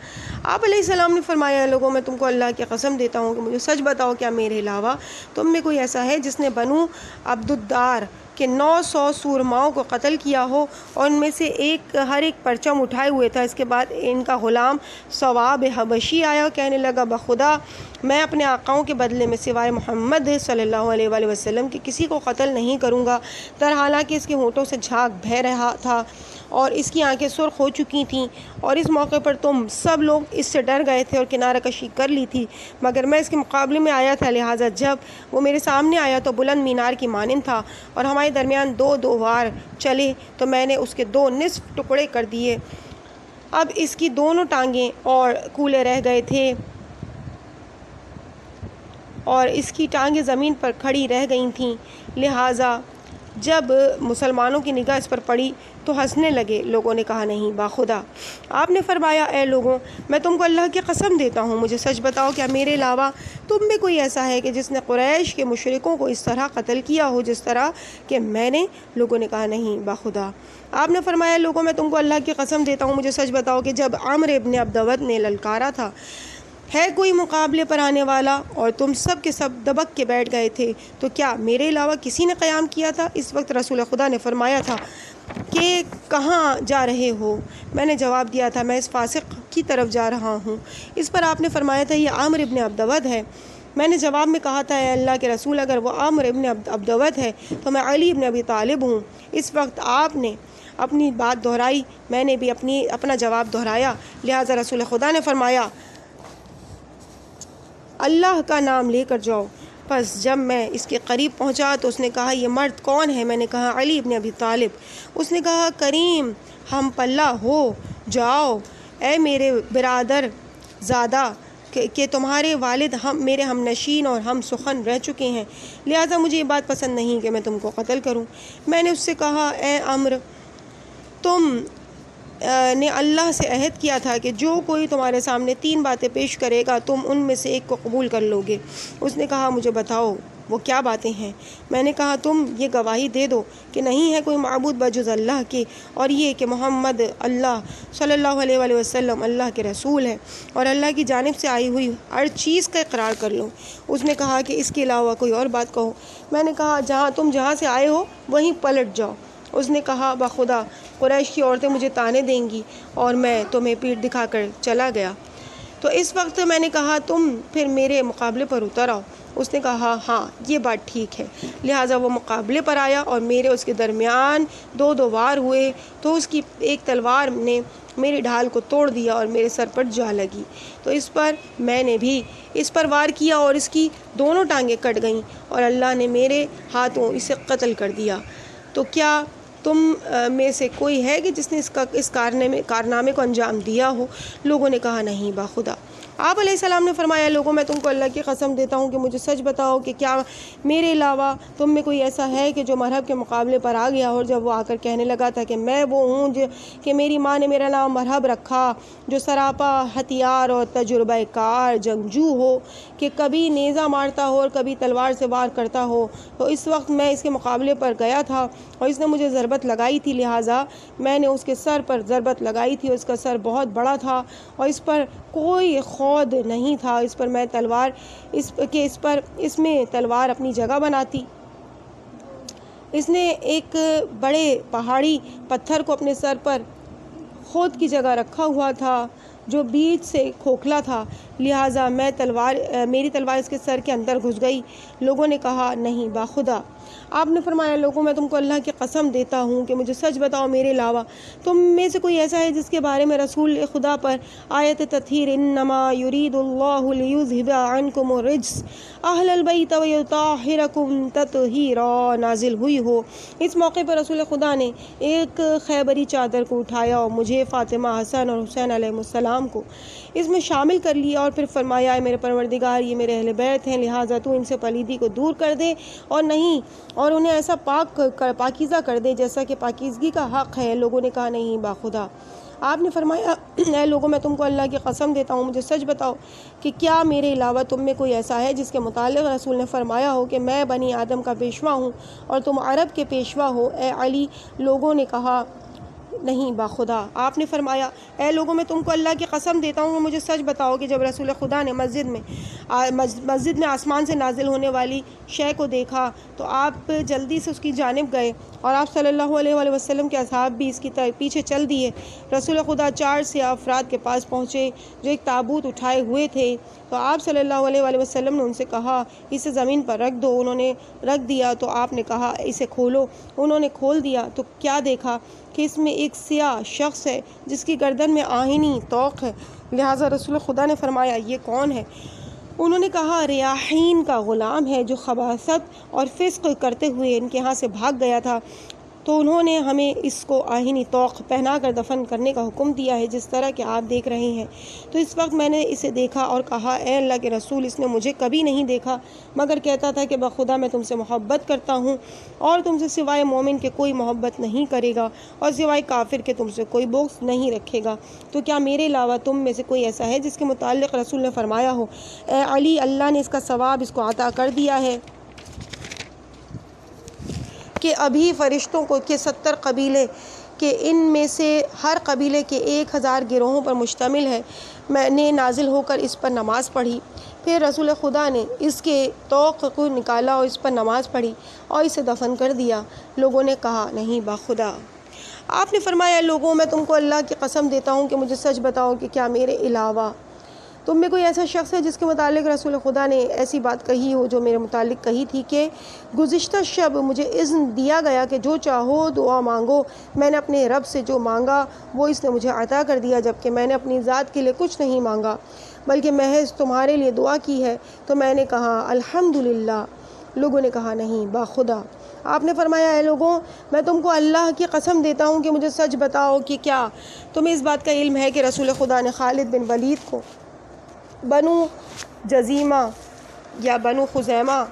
آپ علیہ السلام نے فرمایا لوگوں میں تم کو اللہ کی قسم دیتا ہوں کہ مجھے سچ بتاؤ کیا میرے علاوہ تم میں کوئی ایسا ہے جس نے بنو عبدالدار کہ 900 سورماؤں کو قتل کیا ہو اور ان میں سے ہر ایک پرچم اٹھائے ہوئے تھا۔ اس کے بعد ان کا غلام ثواب حبشی آیا، کہنے لگا بخدا میں اپنے آقاؤں کے بدلے میں سوائے محمد صلی اللہ علیہ وآلہ وسلم کے کسی کو قتل نہیں کروں گا۔ حالانکہ اس کے ہونٹوں سے جھاگ بہہ رہا تھا اور اس کی آنکھیں سرخ ہو چکی تھیں، اور اس موقع پر تم سب لوگ اس سے ڈر گئے تھے اور کنارہ کشی کر لی تھی، مگر میں اس کے مقابلے میں آیا تھا، لہٰذا جب وہ میرے سامنے آیا تو بلند مینار کی مانند تھا، اور ہمارے درمیان دو وار چلے تو میں نے اس کے 2 نصف ٹکڑے کر دیے۔ اب اس کی دونوں ٹانگیں اور کولے رہ گئے تھے اور اس کی ٹانگیں زمین پر کھڑی رہ گئی تھیں، لہٰذا جب مسلمانوں کی نگاہ اس پر پڑی تو ہنسنے لگے۔ لوگوں نے کہا نہیں باخدا۔ آپ نے فرمایا اے لوگوں، میں تم کو اللہ کی قسم دیتا ہوں، مجھے سچ بتاؤ کیا میرے علاوہ تم میں کوئی ایسا ہے کہ جس نے قریش کے مشرکوں کو اس طرح قتل کیا ہو جس طرح کہ میں نے؟ لوگوں نے کہا نہیں باخدا۔ آپ نے فرمایا لوگوں، میں تم کو اللہ کی قسم دیتا ہوں، مجھے سچ بتاؤ کہ جب عمرو ابن عبدود نے للکارا تھا ہے کوئی مقابلے پر آنے والا اور تم سب کے سب دبک کے بیٹھ گئے تھے تو کیا میرے علاوہ کسی نے قیام کیا تھا؟ اس وقت رسول خدا نے فرمایا تھا کہ کہاں جا رہے ہو؟ میں نے جواب دیا تھا میں اس فاسق کی طرف جا رہا ہوں۔ اس پر آپ نے فرمایا تھا یہ عامر ابن عبدود ہے۔ میں نے جواب میں کہا تھا اے اللہ کے رسول، اگر وہ عامر ابن عبدود ہے تو میں علی ابن ابی طالب ہوں۔ اس وقت آپ نے اپنی بات دہرائی، میں نے بھی اپنا جواب دہرایا، لہٰذا رسول خدا نے فرمایا اللہ کا نام لے کر جاؤ۔ پس جب میں اس کے قریب پہنچا تو اس نے کہا یہ مرد کون ہے؟ میں نے کہا علی ابن ابی طالب۔ اس نے کہا کریم ہم پلہ ہو جاؤ اے میرے برادر زادہ کہ تمہارے والد میرے ہم نشین اور ہم سخن رہ چکے ہیں، لہٰذا مجھے یہ بات پسند نہیں کہ میں تم کو قتل کروں۔ میں نے اس سے کہا اے عمرو، تم نے اللہ سے عہد کیا تھا کہ جو کوئی تمہارے سامنے 3 باتیں پیش کرے گا تم ان میں سے ایک کو قبول کر لو گے۔ اس نے کہا مجھے بتاؤ وہ کیا باتیں ہیں؟ میں نے کہا تم یہ گواہی دے دو کہ نہیں ہے کوئی معبود بجز اللہ کے، اور یہ کہ محمد اللہ صلی اللہ علیہ وآلہ وسلم اللہ کے رسول ہے، اور اللہ کی جانب سے آئی ہوئی ہر چیز کا اقرار کر لو۔ اس نے کہا کہ اس کے علاوہ کوئی اور بات کہو۔ میں نے کہا تم جہاں سے آئے ہو وہیں پلٹ جاؤ۔ اس نے کہا بخدا قریش کی عورتیں مجھے تانے دیں گی اور میں تمہیں پیٹھ دکھا کر چلا گیا۔ تو اس وقت میں نے کہا تم پھر میرے مقابلے پر اتر آؤ۔ اس نے کہا ہاں یہ بات ٹھیک ہے، لہٰذا وہ مقابلے پر آیا اور میرے اس کے درمیان 2 وار ہوئے تو اس کی ایک تلوار نے میری ڈھال کو توڑ دیا اور میرے سر پر جا لگی، تو اس پر میں نے بھی اس پر وار کیا اور اس کی دونوں ٹانگیں کٹ گئیں اور اللہ نے میرے ہاتھوں اسے قتل کر دیا۔ تو کیا تم میں سے کوئی ہے کہ جس نے اس کارنامے کو انجام دیا ہو؟ لوگوں نے کہا نہیں باخدا۔ آپ علیہ السلام نے فرمایا لوگوں میں تم کو اللہ کی قسم دیتا ہوں کہ مجھے سچ بتاؤ کہ کیا میرے علاوہ تم میں کوئی ایسا ہے کہ جو مرحب کے مقابلے پر آ گیا، اور جب وہ آ کر کہنے لگا تھا کہ میں وہ ہوں کہ میری ماں نے میرا نام مرحب رکھا، جو سراپا ہتھیار اور تجربہ کار جنگجو ہو، کہ کبھی نیزہ مارتا ہو اور کبھی تلوار سے وار کرتا ہو، تو اس وقت میں اس کے مقابلے پر گیا تھا اور اس نے مجھے ضربت لگائی تھی، لہٰذا میں نے اس کے سر پر ضربت لگائی تھی، اس کا سر بہت بڑا تھا اور اس پر کوئی خود نہیں تھا، اس پر میں تلوار اس میں تلوار اپنی جگہ بناتی۔ اس نے ایک بڑے پہاڑی پتھر کو اپنے سر پر خود کی جگہ رکھا ہوا تھا جو بیچ سے کھوکھلا تھا، لہٰذا میری تلوار اس کے سر کے اندر گھس گئی۔ لوگوں نے کہا نہیں باخدا۔ آپ نے فرمایا لوگوں میں تم کو اللہ کی قسم دیتا ہوں کہ مجھے سچ بتاؤ میرے علاوہ تم میں سے کوئی ایسا ہے جس کے بارے میں رسول خدا پر آیت تطہیر انما یرید اللہ لیذھب عنکم الرجس اہل البیت ویطہرکم تطہیرا نازل ہوئی ہو۔ اس موقع پر رسول خدا نے ایک خیبری چادر کو اٹھایا اور مجھے، فاطمہ، حسن اور حسین علیہ السلام کو اس میں شامل کر لیا اور پھر فرمایا اے میرے پروردگار یہ میرے اہل بیت ہیں، لہٰذا تو ان سے پلیدی کو دور کر دے اور انہیں ایسا پاکیزہ کر دے جیسا کہ پاکیزگی کا حق ہے۔ لوگوں نے کہا نہیں باخدا۔ آپ نے فرمایا اے لوگوں میں تم کو اللہ کی قسم دیتا ہوں مجھے سچ بتاؤ کہ کیا میرے علاوہ تم میں کوئی ایسا ہے جس کے متعلق رسول نے فرمایا ہو کہ میں بنی آدم کا پیشوا ہوں اور تم عرب کے پیشوا ہو؟ اے علی، لوگوں نے کہا نہیں باخدا۔ آپ نے فرمایا اے لوگوں میں تم کو اللہ کی قسم دیتا ہوں کہ مجھے سچ بتاؤ کہ جب رسول خدا نے مسجد میں آسمان سے نازل ہونے والی شے کو دیکھا تو آپ جلدی سے اس کی جانب گئے اور آپ صلی اللہ علیہ وآلہ وسلم کے اصحاب بھی اس کی پیچھے چل دیے۔ رسول خدا 4 سیاہ افراد کے پاس پہنچے جو ایک تابوت اٹھائے ہوئے تھے، تو آپ صلی اللہ علیہ وآلہ وسلم نے ان سے کہا اسے زمین پر رکھ دو۔ انہوں نے رکھ دیا تو آپ نے کہا اسے کھولو۔ انہوں نے کھول دیا تو کیا دیکھا کہ اس میں ایک سیاہ شخص ہے جس کی گردن میں آہنی طوق ہے۔ لہٰذا رسول خدا نے فرمایا یہ کون ہے؟ انہوں نے کہا ریاحین کا غلام ہے جو خباثت اور فسق کرتے ہوئے ان کے ہاں سے بھاگ گیا تھا، تو انہوں نے ہمیں اس کو آہنی طوق پہنا کر دفن کرنے کا حکم دیا ہے جس طرح کہ آپ دیکھ رہے ہیں۔ تو اس وقت میں نے اسے دیکھا اور کہا اے اللہ کے رسول، اس نے مجھے کبھی نہیں دیکھا مگر کہتا تھا کہ بخدا میں تم سے محبت کرتا ہوں اور تم سے سوائے مومن کے کوئی محبت نہیں کرے گا اور سوائے کافر کے تم سے کوئی بغض نہیں رکھے گا۔ تو کیا میرے علاوہ تم میں سے کوئی ایسا ہے جس کے متعلق رسول نے فرمایا ہو اے علی اللہ نے اس کا ثواب اس کو عطا کر دیا ہے کہ ابھی فرشتوں کو کہ 70 قبیلے کہ ان میں سے ہر قبیلے کے 1000 گروہوں پر مشتمل ہے، میں نے نازل ہو کر اس پر نماز پڑھی۔ پھر رسول خدا نے اس کے طوق کو نکالا اور اس پر نماز پڑھی اور اسے دفن کر دیا۔ لوگوں نے کہا نہیں باخدا۔ آپ نے فرمایا لوگوں میں تم کو اللہ کی قسم دیتا ہوں کہ مجھے سچ بتاؤ کہ کیا میرے علاوہ تم میں کوئی ایسا شخص ہے جس کے متعلق رسول خدا نے ایسی بات کہی ہو جو میرے متعلق کہی تھی کہ گزشتہ شب مجھے اذن دیا گیا کہ جو چاہو دعا مانگو، میں نے اپنے رب سے جو مانگا وہ اس نے مجھے عطا کر دیا، جبکہ میں نے اپنی ذات کے لیے کچھ نہیں مانگا بلکہ محض تمہارے لیے دعا کی ہے۔ تو میں نے کہا الحمدللہ۔ لوگوں نے کہا نہیں باخدا۔ آپ نے فرمایا اے لوگوں میں تم کو اللہ کی قسم دیتا ہوں کہ مجھے سچ بتاؤ کہ کیا تمہیں اس بات کا علم ہے کہ رسول خدا نے خالد بن ولید کو بنو جزیمہ یا بنو خزیمہ،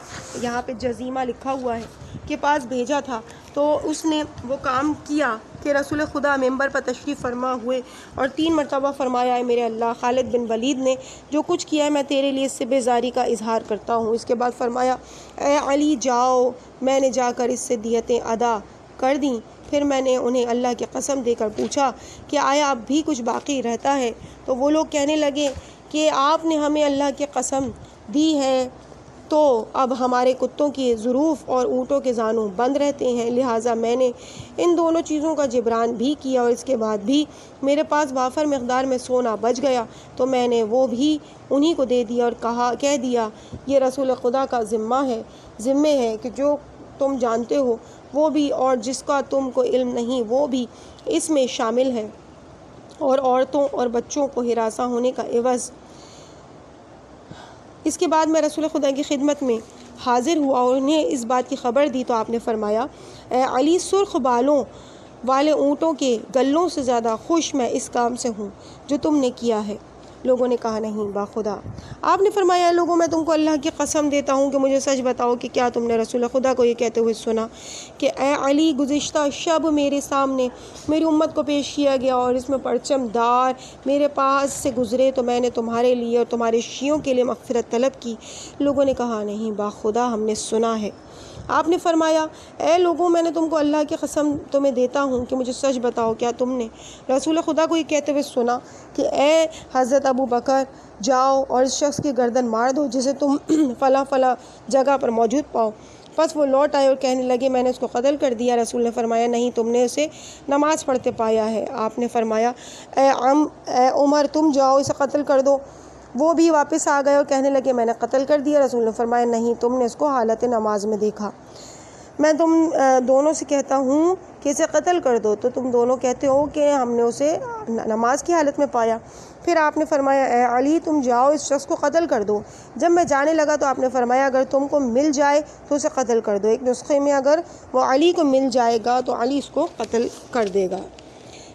یہاں پہ جزیمہ لکھا ہوا ہے، کے پاس بھیجا تھا، تو اس نے وہ کام کیا کہ رسول خدا ممبر پر تشریف فرما ہوئے اور 3 مرتبہ فرمایا ہے میرے اللہ خالد بن ولید نے جو کچھ کیا ہے میں تیرے لیے اس سے بیزاری کا اظہار کرتا ہوں۔ اس کے بعد فرمایا اے علی جاؤ، میں نے جا کر اس سے دیتیں ادا کر دیں۔ پھر میں نے انہیں اللہ کی قسم دے کر پوچھا کہ آیا اب بھی کچھ باقی رہتا ہے؟ تو وہ لوگ کہنے لگے کہ آپ نے ہمیں اللہ کی قسم دی ہے تو اب ہمارے کتوں کی ظروف اور اونٹوں کے زانوں بند رہتے ہیں، لہٰذا میں نے ان دونوں چیزوں کا جبران بھی کیا اور اس کے بعد بھی میرے پاس وافر مقدار میں سونا بچ گیا تو میں نے وہ بھی انہی کو دے دیا اور کہہ دیا یہ رسول خدا کا ذمہ ہے کہ جو تم جانتے ہو وہ بھی اور جس کا تم کو علم نہیں وہ بھی اس میں شامل ہے، اور عورتوں اور بچوں کو ہراساں ہونے کا عوض۔ اس کے بعد میں رسول خدا کی خدمت میں حاضر ہوا اور انہیں اس بات کی خبر دی تو آپ نے فرمایا اے علی سرخ بالوں والے اونٹوں کے گلوں سے زیادہ خوش میں اس کام سے ہوں جو تم نے کیا ہے۔ لوگوں نے کہا نہیں باخدا۔ آپ نے فرمایا لوگوں میں تم کو اللہ کی قسم دیتا ہوں کہ مجھے سچ بتاؤ کہ کیا تم نے رسول خدا کو یہ کہتے ہوئے سنا کہ اے علی گزشتہ شب میرے سامنے میری امت کو پیش کیا گیا اور اس میں پرچم دار میرے پاس سے گزرے تو میں نے تمہارے لیے اور تمہارے شیعوں کے لیے مغفرت طلب کی۔ لوگوں نے کہا نہیں باخدا ہم نے سنا ہے۔ آپ نے فرمایا اے لوگوں میں نے تم کو اللہ کی قسم تمہیں دیتا ہوں کہ مجھے سچ بتاؤ کیا تم نے رسول خدا کو یہ کہتے ہوئے سنا کہ اے حضرت ابو بکر جاؤ اور اس شخص کی گردن مار دو جسے تم فلاں فلاں جگہ پر موجود پاؤ۔ پس وہ لوٹ آئے اور کہنے لگے میں نے اس کو قتل کر دیا۔ رسول نے فرمایا نہیں تم نے اسے نماز پڑھتے پایا ہے۔ آپ نے فرمایا اے عمر تم جاؤ اسے قتل کر دو۔ وہ بھی واپس آ گئے اور کہنے لگے میں نے قتل کر دیا۔ رسول نے فرمایا نہیں تم نے اس کو حالت نماز میں دیکھا، میں تم دونوں سے کہتا ہوں کہ اسے قتل کر دو تو تم دونوں کہتے ہو کہ ہم نے اسے نماز کی حالت میں پایا۔ پھر آپ نے فرمایا اے علی تم جاؤ اس شخص کو قتل کر دو۔ جب میں جانے لگا تو آپ نے فرمایا اگر تم کو مل جائے تو اسے قتل کر دو۔ ایک نسخے میں اگر وہ علی کو مل جائے گا تو علی اس کو قتل کر دے گا۔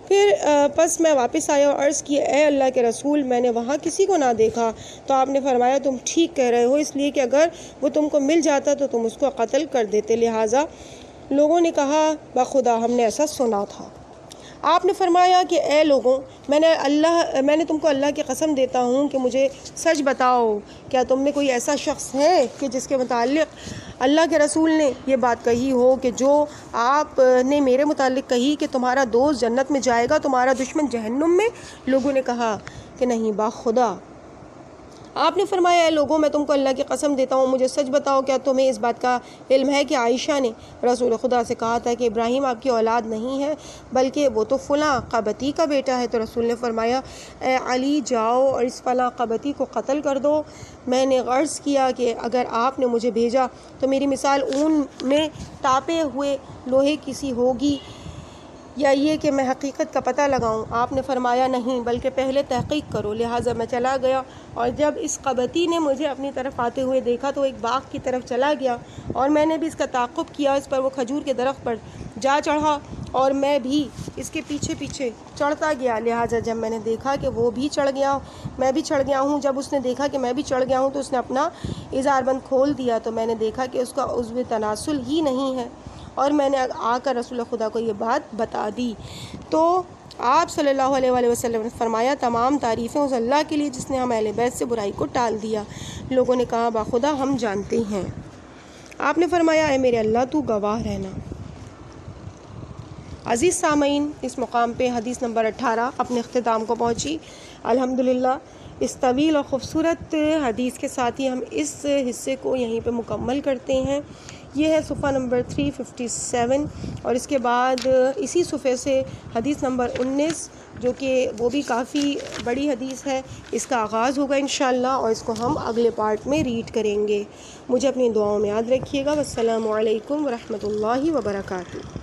پھر پس میں واپس آیا اور عرض کیا اے اللہ کے رسول میں نے وہاں کسی کو نہ دیکھا۔ تو آپ نے فرمایا تم ٹھیک کہہ رہے ہو اس لیے کہ اگر وہ تم کو مل جاتا تو تم اس کو قتل کر دیتے، لہٰذا لوگوں نے کہا بخدا ہم نے ایسا سنا تھا۔ آپ نے فرمایا کہ اے لوگوں میں نے تم کو اللہ کی قسم دیتا ہوں کہ مجھے سچ بتاؤ کیا تم میں کوئی ایسا شخص ہے کہ جس کے متعلق اللہ کے رسول نے یہ بات کہی ہو کہ جو آپ نے میرے متعلق کہی کہ تمہارا دوست جنت میں جائے گا، تمہارا دشمن جہنم میں، لوگوں نے کہا کہ نہیں با خدا۔ آپ نے فرمایا اے لوگوں، میں تم کو اللہ کی قسم دیتا ہوں، مجھے سچ بتاؤ، کیا تمہیں اس بات کا علم ہے کہ عائشہ نے رسول خدا سے کہا تھا کہ ابراہیم آپ کی اولاد نہیں ہے بلکہ وہ تو فلاں قبطی کا بیٹا ہے؟ تو رسول نے فرمایا اے علی، جاؤ اور اس فلاں قبطی کو قتل کر دو۔ میں نے غرض کیا کہ اگر آپ نے مجھے بھیجا تو میری مثال اون میں تاپے ہوئے لوہے کی سی ہوگی، یا یہ کہ میں حقیقت کا پتہ لگاؤں؟ آپ نے فرمایا نہیں، بلکہ پہلے تحقیق کرو۔ لہٰذا میں چلا گیا، اور جب اس قبطی نے مجھے اپنی طرف آتے ہوئے دیکھا تو ایک باغ کی طرف چلا گیا، اور میں نے بھی اس کا تعاقب کیا۔ اس پر وہ کھجور کے درخت پر جا چڑھا اور میں بھی اس کے پیچھے پیچھے چڑھتا گیا۔ لہٰذا جب میں نے دیکھا کہ وہ بھی چڑھ گیا، میں بھی چڑھ گیا ہوں، جب اس نے دیکھا کہ میں بھی چڑھ گیا ہوں تو اس نے اپنا ازار بند کھول دیا، تو میں نے دیکھا کہ اس کا عضو تناسل ہی نہیں ہے، اور میں نے آ کر رسول خدا کو یہ بات بتا دی۔ تو آپ صلی اللہ علیہ وآلہ وسلم نے فرمایا تمام تعریفیں اس اللہ کے لیے جس نے ہم اہل بیت سے برائی کو ٹال دیا۔ لوگوں نے کہا باخدا ہم جانتے ہیں۔ آپ نے فرمایا اے میرے اللہ تو گواہ رہنا۔ عزیز سامعین، اس مقام پہ حدیث نمبر 18 اپنے اختتام کو پہنچی۔ الحمدللہ اس طویل اور خوبصورت حدیث کے ساتھ ہی ہم اس حصے کو یہیں پہ مکمل کرتے ہیں۔ یہ ہے صفحہ نمبر 357، اور اس کے بعد اسی صفحے سے حدیث نمبر 19 جو کہ وہ بھی کافی بڑی حدیث ہے، اس کا آغاز ہوگا انشاءاللہ، اور اس کو ہم اگلے پارٹ میں ریڈ کریں گے۔ مجھے اپنی دعاؤں میں یاد رکھیے گا۔ والسلام علیکم ورحمۃ اللہ وبرکاتہ۔